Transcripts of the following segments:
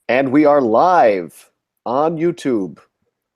And we are live on YouTube.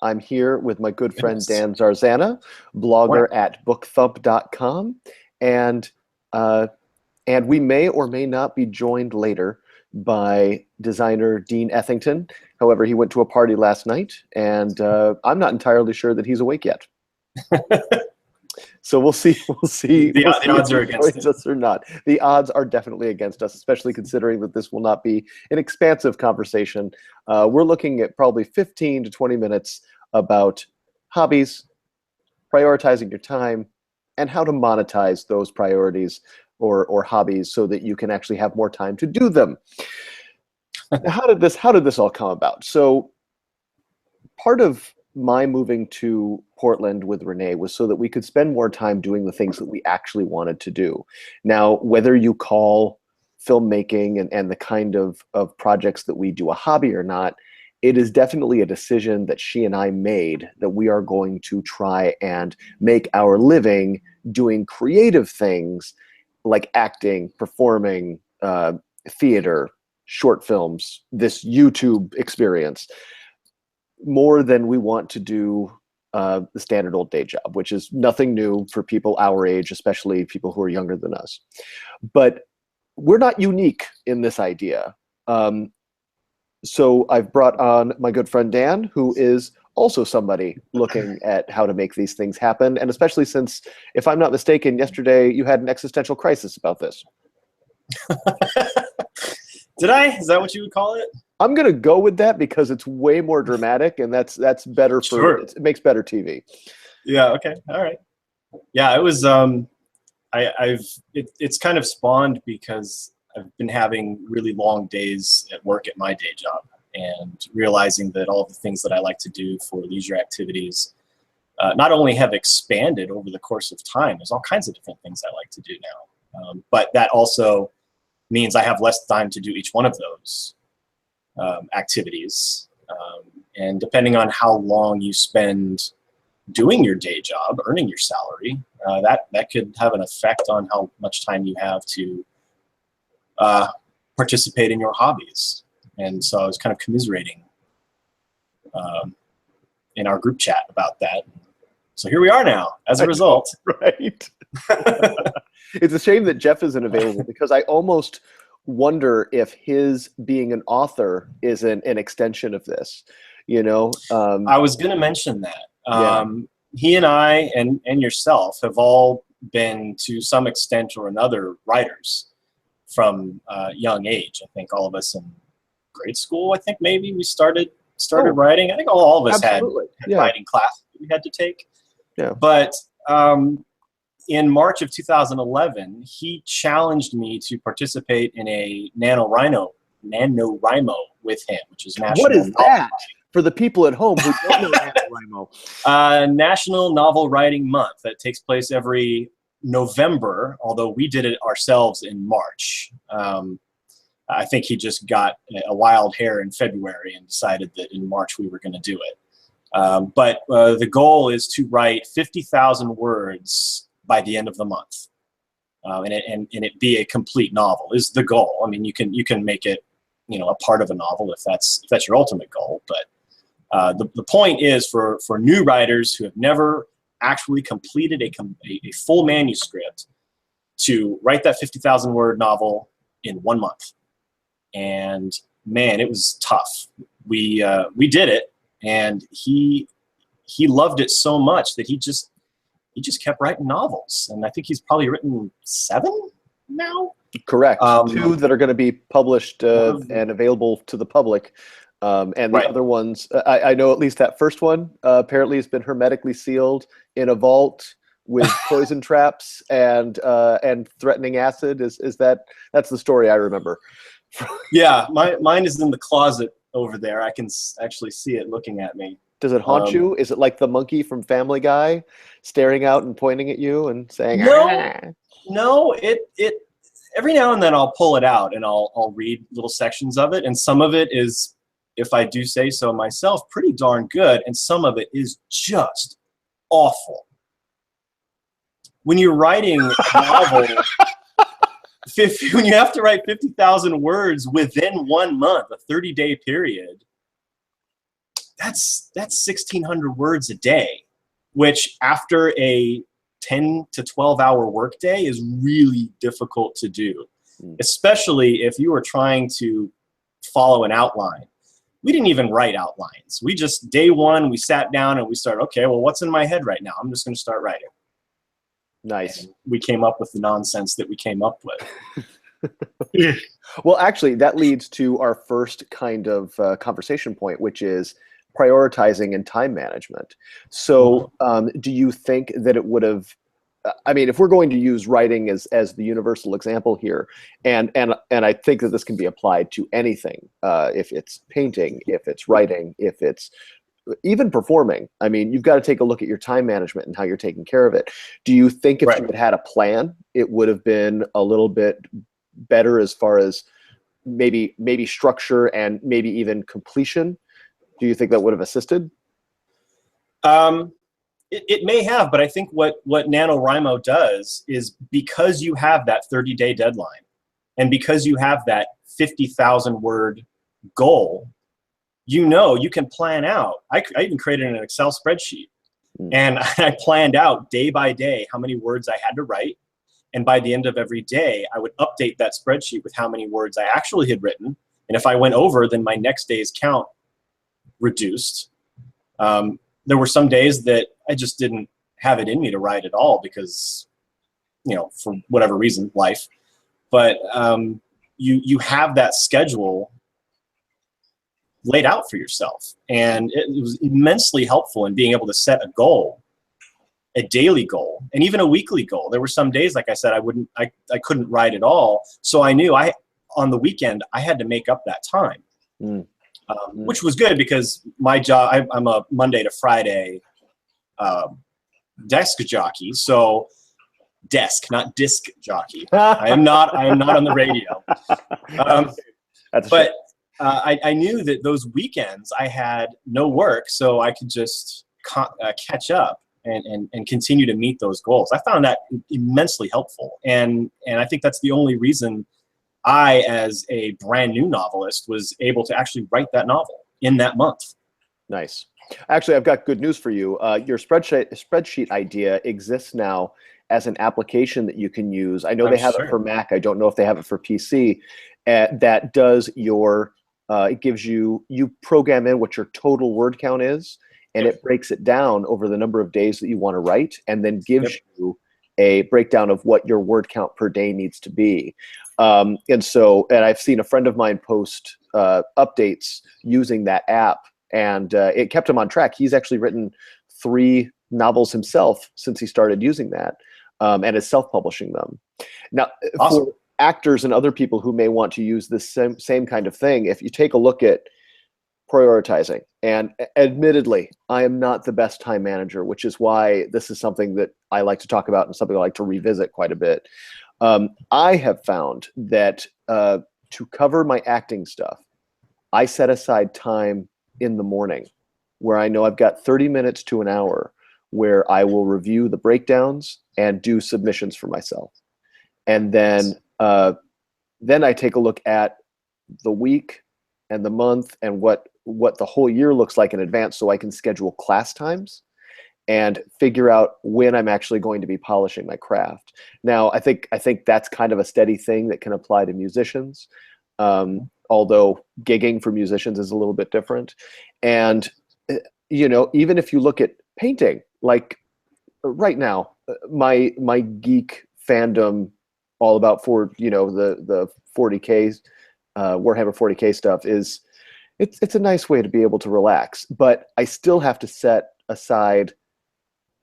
I'm here with my good friend Goodness. Dan Zarzana, blogger Morning. at bookthump.com. And uh, and we may or may not be joined later by designer Dean Ethington. However, he went to a party last night, and I'm not entirely sure that he's awake yet. So we'll see. The odds if are he against joins it. us or not. The odds are definitely against us, especially considering that this will not be an expansive conversation. We're looking at probably 15 to 20 minutes about hobbies, prioritizing your time, and how to monetize those priorities or hobbies so that you can actually have more time to do them. Now, how did this all come about? So part of my moving to Portland with Renee was so that we could spend more time doing the things that we actually wanted to do. Now, whether you call filmmaking and the kind of projects that we do a hobby or not, it is definitely a decision that she and I made that we are going to try and make our living doing creative things like acting, performing, theater, short films, this YouTube experience, more than we want to do the standard old day job, which is nothing new for people our age, especially people who are younger than us. But we're not unique in this idea. So I've brought on my good friend Dan, who is also somebody looking at how to make these things happen. And especially since, if I'm not mistaken, yesterday you had an existential crisis about this. Did I? Is that what you would call it? I'm gonna go with that because it's way more dramatic, and that's better for Sure. it makes better TV. Yeah. Okay. All right. Yeah. It was. It's kind of spawned because I've been having really long days at work at my day job, and realizing that all the things that I like to do for leisure activities not only have expanded over the course of time. There's all kinds of different things I like to do now, but that also means I have less time to do each one of those activities. And depending on how long you spend doing your day job, earning your salary, that could have an effect on how much time you have to participate in your hobbies. And so I was kind of commiserating in our group chat about that. So here we are now, as a result. Right. It's a shame that Jeff isn't available because I almost wonder if his being an author is an extension of this. You know, I was going to mention that. Yeah. He and I and yourself have all been, to some extent or another, writers from a young age. I think all of us in grade school, I think maybe we started writing. I think all of us had writing classes we had to take. Yeah. But in March of 2011, he challenged me to participate in a NaNoWriMo with him, which is National What is Novel that? For the people at home who don't know NaNoWriMo. National Novel Writing Month that takes place every November, although we did it ourselves in March. I think he just got a wild hair in February and decided that in March we were going to do it. But the goal is to write 50,000 words by the end of the month, and it be a complete novel is the goal. I mean, you can make it, a part of a novel if that's your ultimate goal. But the point is for new writers who have never actually completed a full manuscript to write that 50,000 word novel in 1 month. And man, it was tough. We did it, and he loved it so much that he just kept writing novels, and I think he's probably written 7 now. Correct. 2 that are going to be published and available to the public, and the other ones, I know at least that first one apparently has been hermetically sealed in a vault with poison traps and threatening acid. That's the story I remember. Yeah, mine is in the closet over there. I can actually see it looking at me. Does it haunt you? Is it like the monkey from Family Guy staring out and pointing at you and saying, No, it every now and then I'll pull it out and I'll read little sections of it, and some of it is, if I do say so myself, pretty darn good, and some of it is just awful. When you're writing a novel, when you have to write 50,000 words within 1 month, a 30-day period, that's 1,600 words a day, which after a 10 to 12-hour workday is really difficult to do, especially if you are trying to follow an outline. We didn't even write outlines. We just, day one, we sat down and we started, okay, well, what's in my head right now? I'm just going to start writing. Nice. And we came up with the nonsense that we came up with. Well, actually, that leads to our first kind of conversation point, which is prioritizing and time management. So do you think that it would have, I mean, if we're going to use writing as the universal example here, and I think that this can be applied to anything, if it's painting, if it's writing, if it's even performing. I mean, you've got to take a look at your time management and how you're taking care of it. Do you think if you had had a plan, it would have been a little bit better as far as maybe structure and maybe even completion? Do you think that would have assisted? It may have, but I think what NaNoWriMo does is, because you have that 30-day deadline and because you have that 50,000 word goal, you can plan out. I even created an Excel spreadsheet, and I planned out day by day how many words I had to write. And by the end of every day, I would update that spreadsheet with how many words I actually had written. And if I went over, then my next day's count reduced. There were some days that I just didn't have it in me to write at all because, for whatever reason, life. But you have that schedule laid out for yourself. And it was immensely helpful in being able to set a goal, a daily goal, and even a weekly goal. There were some days, like I said, I couldn't write at all. So I knew on the weekend, I had to make up that time, which was good because my job, I'm a Monday to Friday desk jockey. So desk, not disc jockey. I am not on the radio. But I knew that those weekends I had no work, so I could just catch up and continue to meet those goals. I found that immensely helpful. And I think that's the only reason I, as a brand new novelist, was able to actually write that novel in that month. Nice. Actually, I've got good news for you. Your spreadsheet idea exists now as an application that you can use. I know they have it for Mac. I don't know if they have it for PC. That does your, it gives you program in what your total word count is, and it breaks it down over the number of days that you want to write, and then gives you a breakdown of what your word count per day needs to be. And I've seen a friend of mine post updates using that app, and it kept him on track. He's actually written 3 novels himself since he started using that, and is self-publishing them. Now, for actors and other people who may want to use this same kind of thing, if you take a look at prioritizing, and admittedly, I am not the best time manager, which is why this is something that I like to talk about and something I like to revisit quite a bit. I have found that to cover my acting stuff, I set aside time in the morning where I know I've got 30 minutes to an hour where I will review the breakdowns and do submissions for myself. And then I take a look at the week and the month and what the whole year looks like in advance, so I can schedule class times and figure out when I'm actually going to be polishing my craft. Now, I think that's kind of a steady thing that can apply to musicians, although gigging for musicians is a little bit different. And even if you look at painting, like right now, my geek fandom, all about the 40K, Warhammer 40K stuff, is it's a nice way to be able to relax, but I still have to set aside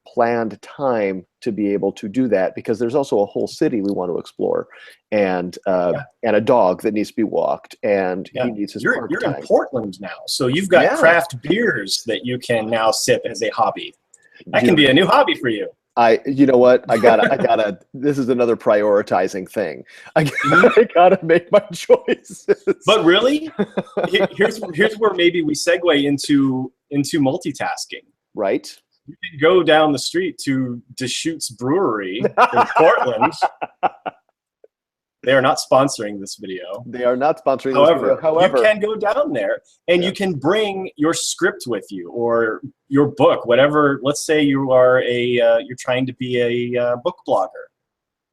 planned time to be able to do that, because there's also a whole city we want to explore, and a dog that needs to be walked, and he needs his You're time. in Portland now, so you've got craft beers that you can now sip as a hobby. That can be a new hobby for you. You know what? I gotta, this is another prioritizing thing. I gotta make my choices. But really, here's where maybe we segue into multitasking. Right. You can go down the street to Deschutes Brewery in Portland They are not sponsoring this video. They are not sponsoring this video. However, you can go down there and you can bring your script with you or your book, whatever. Let's say you are you're trying to be a book blogger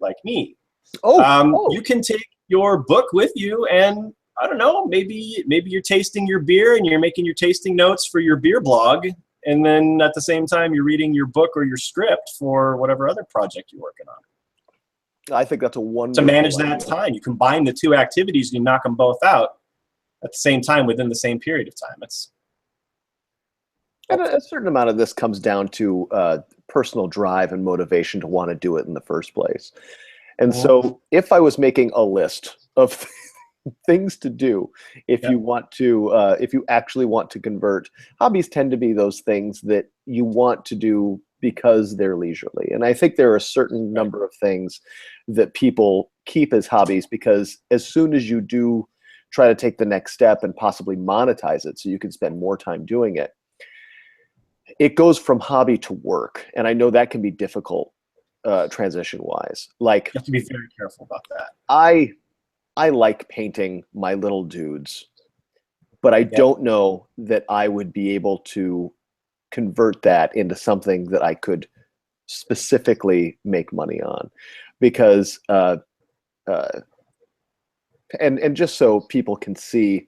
like me. You can take your book with you, and I don't know, maybe you're tasting your beer and you're making your tasting notes for your beer blog, and then at the same time you're reading your book or your script for whatever other project you're working on. I think that's a wonderful to manage that time. You combine the two activities and you knock them both out at the same time within the same period of time. And a certain amount of this comes down to personal drive and motivation to want to do it in the first place. And so if I was making a list of things to do, if you want to, if you actually want to convert, hobbies tend to be those things that you want to do because they're leisurely. And I think there are a certain number of things that people keep as hobbies because as soon as you do try to take the next step and possibly monetize it so you can spend more time doing it, it goes from hobby to work. And I know that can be difficult transition-wise. Like, you have to be very careful about that. I like painting my little dudes, but I don't know that I would be able to convert that into something that I could specifically make money on, because and just so people can see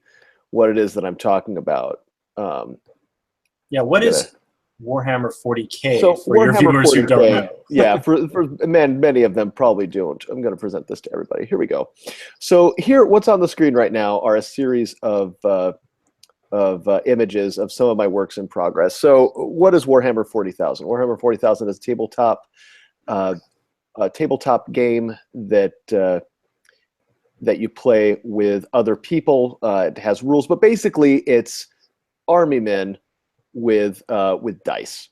what it is that I'm talking about. What is Warhammer 40K so for Warhammer your viewers 40K, who don't know? Yeah, for many of them probably don't. I'm going to present this to everybody. Here we go. So here, what's on the screen right now are a series of images of some of my works in progress. So what is Warhammer 40,000? Warhammer 40,000 is a tabletop game that that you play with other people. It has rules, but basically it's army men with dice,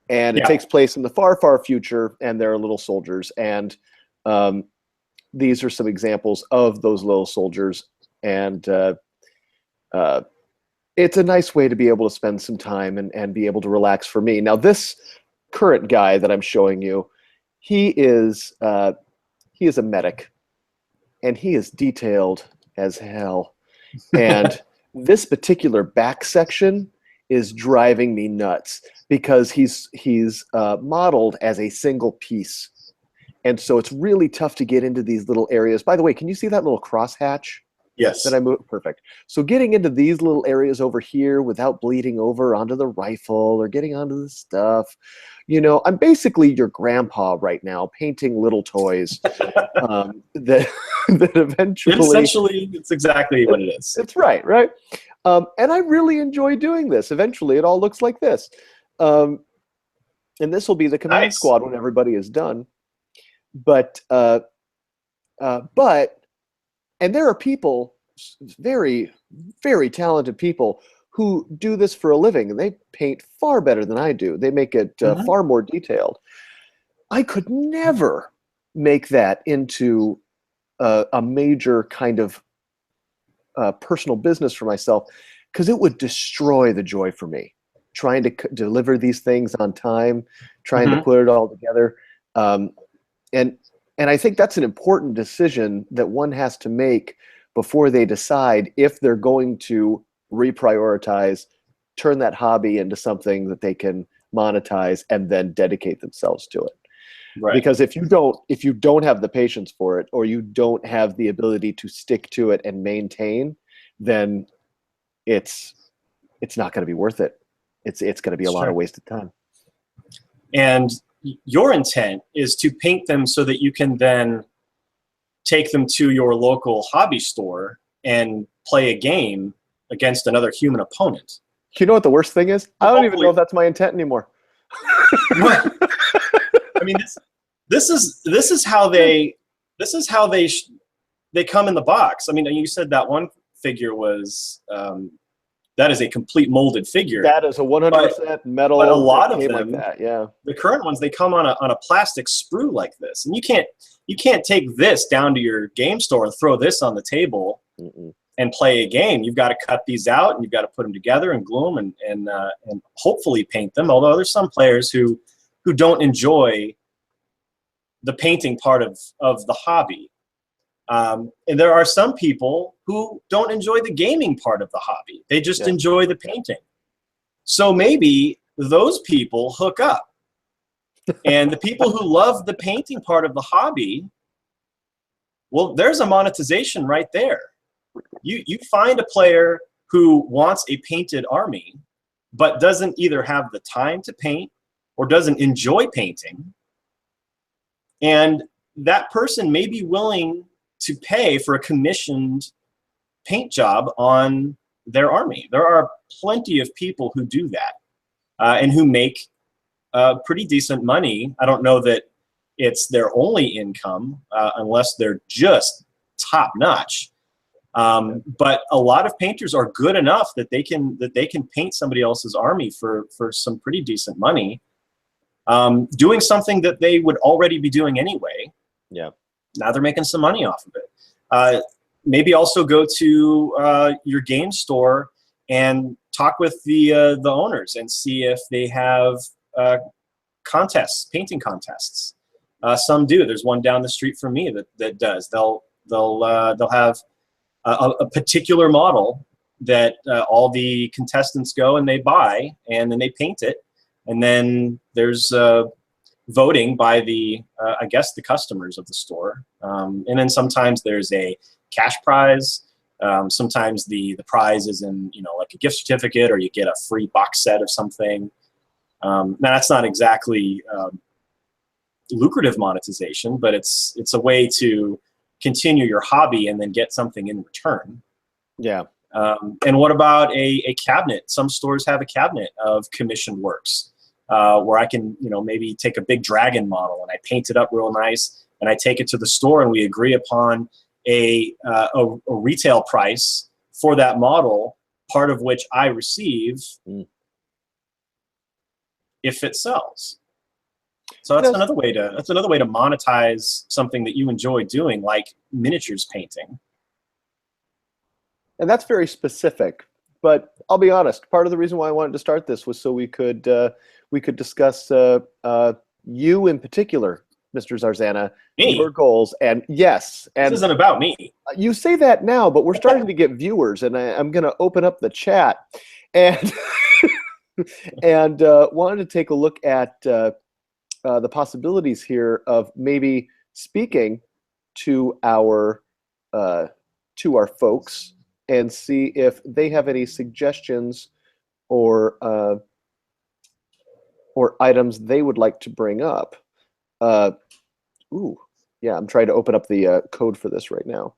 and it takes place in the far future, and there are little soldiers, and these are some examples of those little soldiers, and it's a nice way to be able to spend some time and be able to relax for me. Now, this current guy that I'm showing you, he is a medic, and he is detailed as hell, and this particular back section is driving me nuts because he's modeled as a single piece, and so it's really tough to get into these little areas. By the way, can you see that little crosshatch? Yes. That I moved? Perfect. So getting into these little areas over here without bleeding over onto the rifle or getting onto the stuff, you know, I'm basically your grandpa right now painting little toys that eventually. Essentially, it's exactly what it is. It's right? And I really enjoy doing this. Eventually, it all looks like this. And this will be the command squad when everybody is done. But and there are people, very, very talented people, who do this for a living, and they paint far better than I do. They make it far more detailed. I could never make that into a major kind of personal business for myself, because it would destroy the joy for me. Trying to deliver these things on time, trying to put it all together. And I think that's an important decision that one has to make before they decide if they're going to reprioritize, turn that hobby into something that they can monetize, and then dedicate themselves to it. Right. Because if you don't have the patience for it, or you don't have the ability to stick to it and maintain, then it's not going to be worth it. It's going to be a lot of wasted time. And your intent is to paint them so that you can then take them to your local hobby store and play a game against another human opponent. You know what the worst thing is? I don't even know if that's my intent anymore. I mean, this is how they come in the box. I mean, you said that one figure was that is a complete molded figure. That is a 100% metal. But a lot of them, like that, yeah. The current ones, they come on a plastic sprue like this, and you can't take this down to your game store and throw this on the table and play a game. You've got to cut these out, and you've got to put them together and glue them and hopefully paint them. Although there's some players who don't enjoy the painting part of the hobby. And there are some people who don't enjoy the gaming part of the hobby. They just enjoy the painting. So maybe those people hook up. And the people who love the painting part of the hobby, well, there's a monetization right there. You find a player who wants a painted army, but doesn't either have the time to paint or doesn't enjoy painting. And that person may be willing to pay for a commissioned paint job on their army. There are plenty of people who do that and who make pretty decent money. I don't know that it's their only income unless they're just top notch. But a lot of painters are good enough that they can paint somebody else's army for some pretty decent money, doing something that they would already be doing anyway. Yeah. Now they're making some money off of it. Maybe also go to your game store and talk with the owners and see if they have contests, painting contests. Some do. There's one down the street from me that does. They'll have a particular model that all the contestants go and they buy, and then they paint it, and then there's voting by the I guess the customers of the store, and then sometimes there's a cash prize. Sometimes the prize is in like a gift certificate, or you get a free box set of something. Now that's not exactly lucrative monetization, but it's a way to continue your hobby and then get something in return. Yeah. And what about a cabinet? Some stores have a cabinet of commissioned works where I can, maybe take a big dragon model and I paint it up real nice, and I take it to the store and we agree upon a retail price for that model, part of which I receive if it sells. So that's another way to monetize something that you enjoy doing, like miniatures painting. And that's very specific. But I'll be honest, part of the reason why I wanted to start this was so we could discuss you in particular, Mr. Zarzana, your goals. And yes, and this isn't about me. You say that now, but we're starting to get viewers, and I'm going to open up the chat and and wanted to take a look at the possibilities here of maybe speaking to our folks and see if they have any suggestions or items they would like to bring up. Ooh, yeah, I'm trying to open up the code for this right now.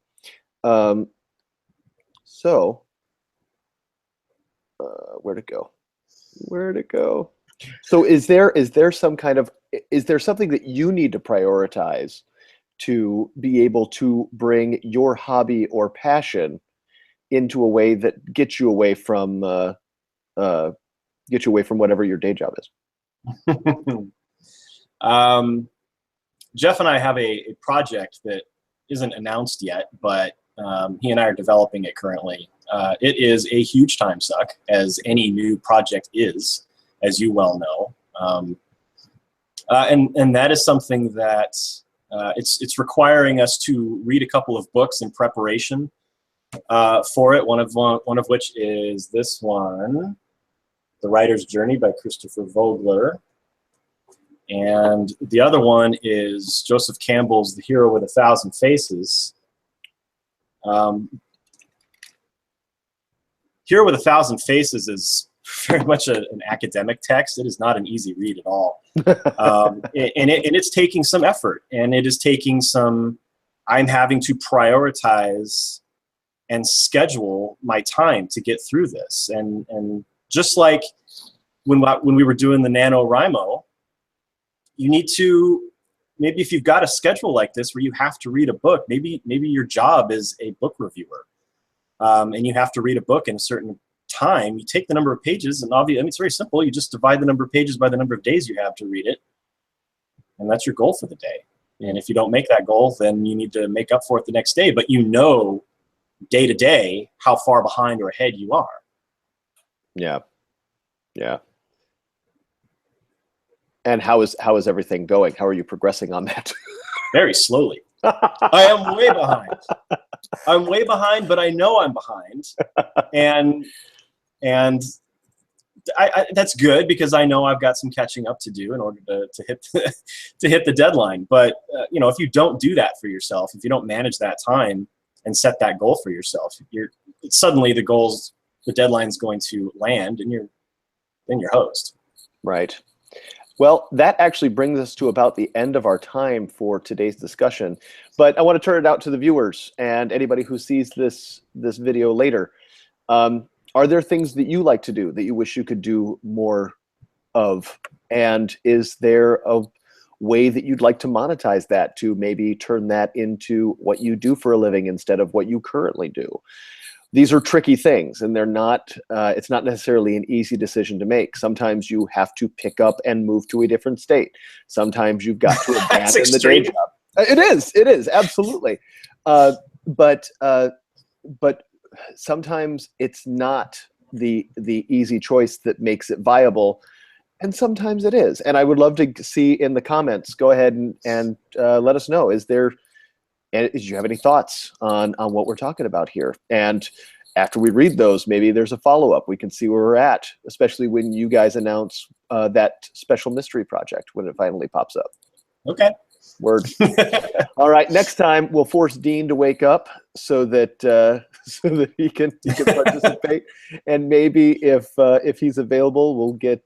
So, where'd it go? Where'd it go? So is there some kind of, is there something that you need to prioritize to be able to bring your hobby or passion into a way that gets you away from whatever your day job is? Jeff and I have a project that isn't announced yet, but he and I are developing it currently. It is a huge time suck, as any new project is, as you well know. And that is something that it's requiring us to read a couple of books in preparation for it. One of which is this one, The Writer's Journey by Christopher Vogler. And the other one is Joseph Campbell's The Hero with a Thousand Faces. Hero with a Thousand Faces is very much an academic text. It is not an easy read at all. And it's taking some effort, and it is taking some, I'm having to prioritize and schedule my time to get through this. And just like when we were doing the NaNoWriMo, you need to, maybe if you've got a schedule like this where you have to read a book, maybe your job is a book reviewer, and you have to read a book in a certain time. You take the number of pages, and obviously, I mean, it's very simple. You just divide the number of pages by the number of days you have to read it, and that's your goal for the day. And if you don't make that goal, then you need to make up for it the next day. But you know, day to day, how far behind or ahead you are. Yeah, yeah. And how is everything going? How are you progressing on that? Very slowly. I am way behind. I'm way behind, but I know I'm behind, and that's good because I know I've got some catching up to do in order to hit to hit the deadline. But you know, if you don't do that for yourself, if you don't manage that time and set that goal for yourself, suddenly the deadline's going to land, and you're hosed. Right. Well, that actually brings us to about the end of our time for today's discussion. But I want to turn it out to the viewers and anybody who sees this video later. Are there things that you like to do that you wish you could do more of? And is there a way that you'd like to monetize that, to maybe turn that into what you do for a living instead of what you currently do? These are tricky things, and they're not, it's not necessarily an easy decision to make. Sometimes you have to pick up and move to a different state. Sometimes you've got to abandon the day job. It is, absolutely. But sometimes it's not the easy choice that makes it viable, and sometimes it is. And I would love to see in the comments, go ahead and let us know, do you have any thoughts on what we're talking about here? And after we read those, maybe there's a follow-up. We can see where we're at, especially when you guys announce that special mystery project when it finally pops up. Okay. Word. All right. Next time we'll force Dean to wake up so that he can participate, and maybe if he's available, we'll get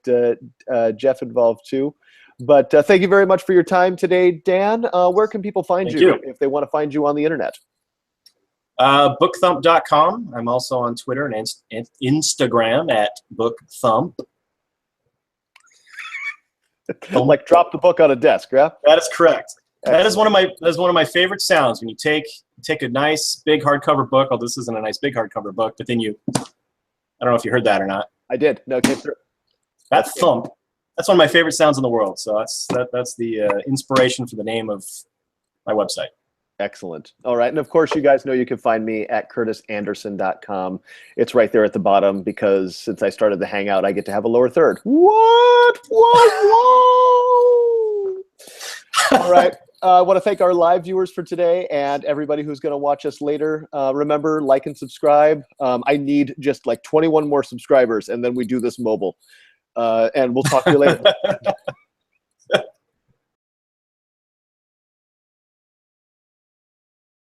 Jeff involved too. But thank you very much for your time today, Dan. Where can people find you if they want to find you on the internet? Bookthump.com. I'm also on Twitter and Instagram at bookthump. Like drop the book on a desk, yeah? That is correct. That is one of my favorite sounds, when you take a nice big hardcover book. Oh, this isn't a nice big hardcover book, but then I don't know if you heard that or not. I did. No, came through. That thump. That's one of my favorite sounds in the world. So that's the inspiration for the name of my website. Excellent. All right. And of course, you guys know you can find me at curtisanderson.com. It's right there at the bottom, because since I started the Hangout, I get to have a lower third. What? Whoa! All right. I want to thank our live viewers for today and everybody who's going to watch us later. Remember, like and subscribe. I need just like 21 more subscribers, and then we do this mobile. And we'll talk to you later.